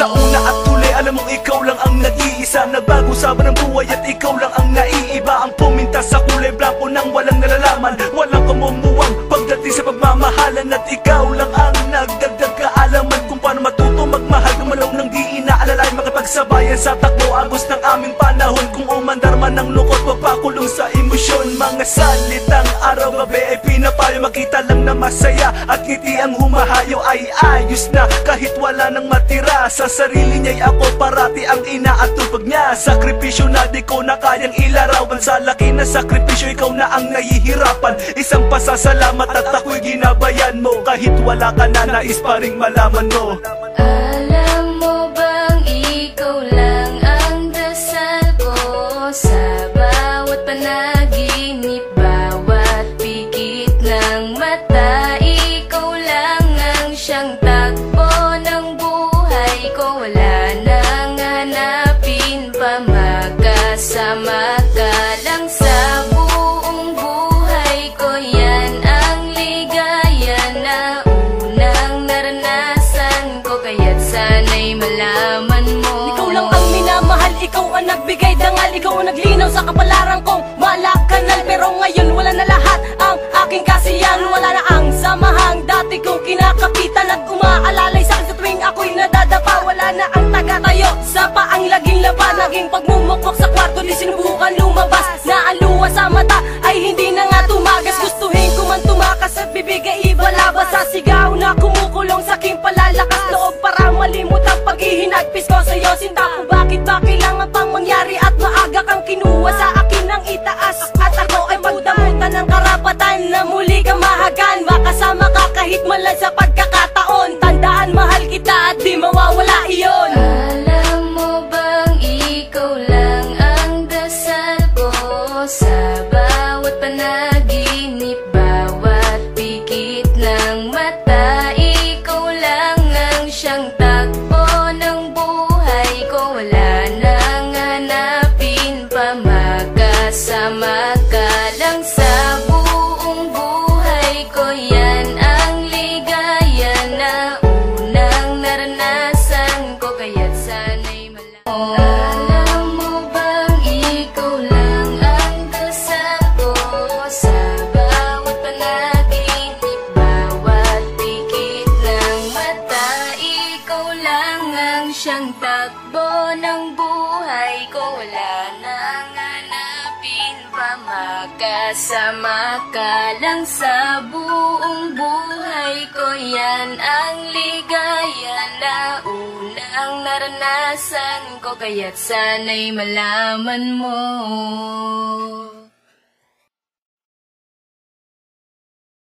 Sa una at huli, alam mong ikaw lang ang nag-iisa. Nagbago sa ng buhay at ikaw lang ang naiiba. Ang puminta sa kulay blanco nang walang nalalaman, walang kamumuwang pagdating sa pagmamahalan. At ikaw lang ang nagdagdag kaalaman kung paano matuto magmahal ng malaw nang di inaalala. Makipagsabayan sa takbo agos ng aming panahon. Kung umandar man ng lungkot, magpakulong sa emosyon. Mga salitang araw-gabi ay pinapayo. Makita lang na masaya at ngiti ang humahayo ay ayos na. Kahit wala nang matira sa sarili niya'y ako parati ang inaatupag niya. Sakripisyo na di ko na kayang ilarawan. Sa laki na sakripisyo, ikaw na ang nahihirapan. Isang pasasalamat at ako'y ginabayan mo. Kahit wala ka na, nais pa ring malaman mo. Alam mo bang ikaw lang ang dasal ko sa bawat panaginip, bawat pikit ng mata. Ikaw lang ang siyang takbo ng buhay ko. Wala nang hanapin pa, magkasama ka lang sa buong buhay ko. Yan ang ligaya na unang naranasan ko, kaya't sana'y malaman mo. Ikaw lang ang minamahal, ikaw ang nagbigay dangal. Ikaw ang naglinaw sa kapalaran kong malakanal. Pero ngayon wala na lahat ang aking kasiyahan. Wala na ang samahang dati kong kinakapitan at umaalalay sa akin sa tuwing ako'y nadadapa. Wala na ang taga-tayo sa paang laging laban. Naging pagmumukpok sa kwarto, di sinubukan lumabas. Na ang luha sa mata ay hindi na nga tumagas. Gustuhin ko man tumakas at bibigay ibalabas. Sa sigaw na kumukulong sa aking palalakas loob para malimut ang paghihinagpis ko sa'yo. Sinta ko bakit ba kailangan pang mangyari at maaga kang kinuha sa akin ng itaas. At ako ay pagdamutan ng karapatan na muli kang mahagan. Makasama ka kahit malan sa pagkakataon. Tandaan mahal kita at di mawawala iyon. Alam mo bang ikaw lang ang dasal ko sa bawat panaginip, bawat pikit ng mata. Ikaw lang ang siyang takbo ng buhay ko. Wala nang hanapin pa, magkasama ka lang sa buong buhay ko. Yan ang ligaya na unang naranasan ko, kaya't sana'y malaman mo. Alam mo bang ikaw lang ang dasal ko sa bawat panaginip, bawat pikit ng mata. Ikaw lang ang siyang takbo ng buhay ko. Wala nang hanapin pa, magkasama ka lang sa buong buhay ko. Yan ang ligaya na unang naranasan ko, kaya't sana'y malaman mo.